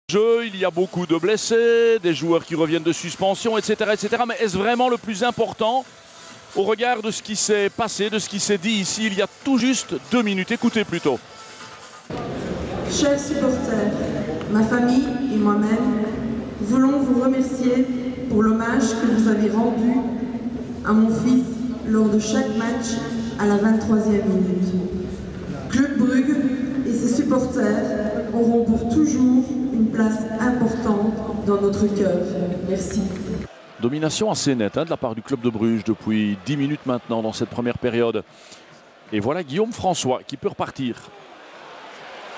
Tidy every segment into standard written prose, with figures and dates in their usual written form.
Jeu, il y a beaucoup de blessés, des joueurs qui reviennent de suspension, etc. etc. Mais est-ce vraiment le plus important au regard de ce qui s'est passé, de ce qui s'est dit ici il y a tout juste 2 minutes? Écoutez plutôt. Chers supporters, ma famille et moi-même voulons vous remercier pour l'hommage que vous avez rendu à mon fils lors de chaque match à la 23e minute. Club Brugge et ses supporters auront pour toujours une place importante dans notre cœur. Merci. Domination assez nette de la part du club de Bruges depuis 10 minutes maintenant dans cette première période. Et voilà Guillaume François qui peut repartir.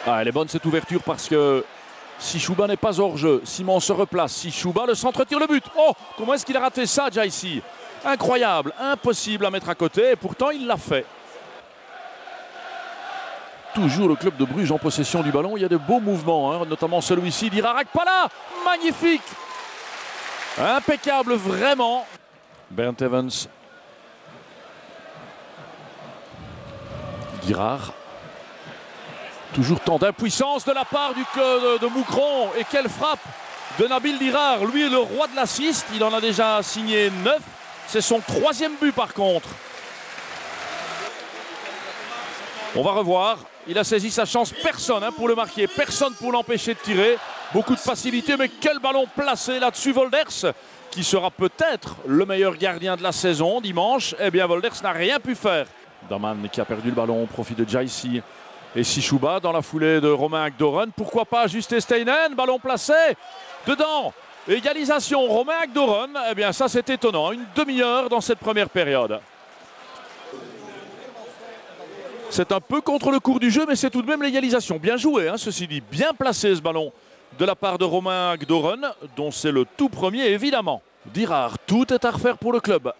Ah, elle est bonne cette ouverture parce que si Chouba n'est pas hors jeu, Simon se replace. Si Chouba, le centre tire le but. Oh, comment est-ce qu'il a raté ça déjà ici? Incroyable, impossible à mettre à côté et pourtant il l'a fait. Toujours le club de Bruges en possession du ballon. Il y a de beaux mouvements, hein, notamment celui-ci d'Irar Akpala. Magnifique. Impeccable, vraiment. Bernd Evans. Girard. Toujours tant d'impuissance de la part du club de Moucron. Et quelle frappe de Nabil Girard. Lui est le roi de l'assist. Il en a déjà signé 9. C'est son 3e but par contre. On va revoir. Il a saisi sa chance. Personne pour le marquer. Personne pour l'empêcher de tirer. Beaucoup de facilité. Mais quel ballon placé là-dessus. Wolders, qui sera peut-être le meilleur gardien de la saison dimanche. Eh bien, Wolders n'a rien pu faire. Daman qui a perdu le ballon au profit de Jaisi. Et Sichouba dans la foulée de Romain Agdoren. Pourquoi pas ajuster Steinen. Ballon placé. Dedans. Égalisation. Romain Agdoren. Eh bien, ça, c'est étonnant. Une demi-heure dans cette première période. C'est un peu contre le cours du jeu, mais c'est tout de même l'égalisation. Bien joué, hein, ceci dit. Bien placé ce ballon de la part de Romain Agdoren, dont c'est le tout premier, évidemment. Girard, tout est à refaire pour le club.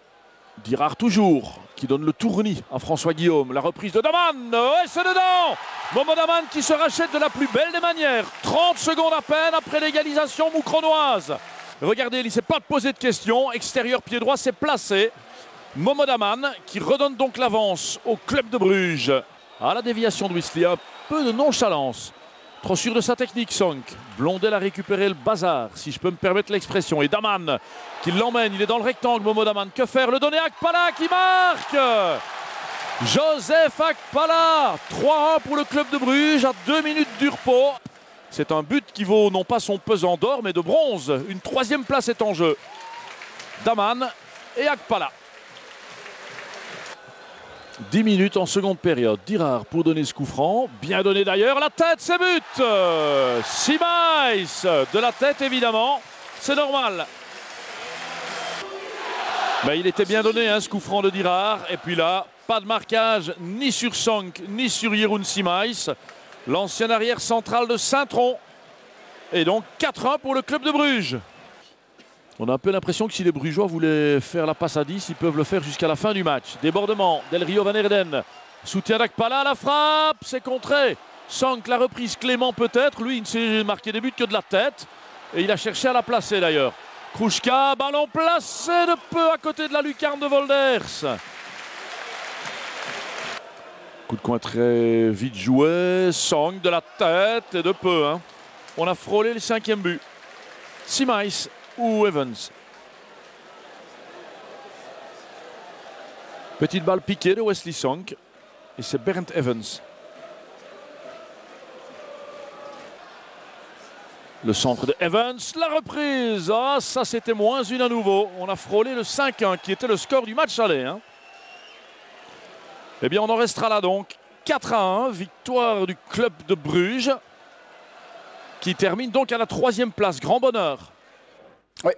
Girard toujours, qui donne le tournis à François Guillaume. La reprise de Daman, et c'est dedans. Momo Daman qui se rachète de la plus belle des manières. 30 secondes à peine après l'égalisation moucronoise. Regardez, il ne s'est pas posé de questions. Extérieur pied droit, c'est placé. Momo Daman qui redonne donc l'avance au club de Bruges. À la déviation de Wesley, un peu de nonchalance. Trop sûr de sa technique, Sonk. Blondel a récupéré le bazar, si je peux me permettre l'expression. Et Daman qui l'emmène, il est dans le rectangle, Momo Daman. Que faire? Le donner à Akpala qui marque. Joseph Akpala. 3-1 pour le club de Bruges à 2 minutes du repos. C'est un but qui vaut non pas son pesant d'or, mais de bronze. Une 3e place est en jeu. Daman et Akpala. 10 minutes en seconde période. Girard pour donner ce coup franc. Bien donné d'ailleurs. La tête, c'est but. Simais de la tête, évidemment. C'est normal. Mais il était bien donné, hein, ce coup franc de Girard. Et puis là, pas de marquage ni sur Sonk ni sur Jeroen Simais. L'ancien arrière central de Saint-Tron. Et donc 4-1 pour le club de Bruges. On a un peu l'impression que si les Brugeois voulaient faire la passe à 10, ils peuvent le faire jusqu'à la fin du match. Débordement d'El Rio Van Erden. Soutien d'Akpala, la frappe, c'est contré. Sonk, la reprise Clément peut-être. Lui, il ne s'est marqué des buts que de la tête. Et il a cherché à la placer d'ailleurs. Krouchka, ballon placé de peu à côté de la lucarne de Wolders. Coup de coin très vite joué. Sonk de la tête et de peu. Hein. On a frôlé le 5e but. Simais ou Evans. Petite balle piquée de Wesley Sonk. Et c'est Bernd Evans. Le centre de Evans. La reprise. Ah, ça c'était moins une à nouveau. On a frôlé le 5-1 qui était le score du match aller. Hein. Eh bien, on en restera là donc. 4-1. Victoire du club de Bruges. Qui termine donc à la 3e place. Grand bonheur. Ouais.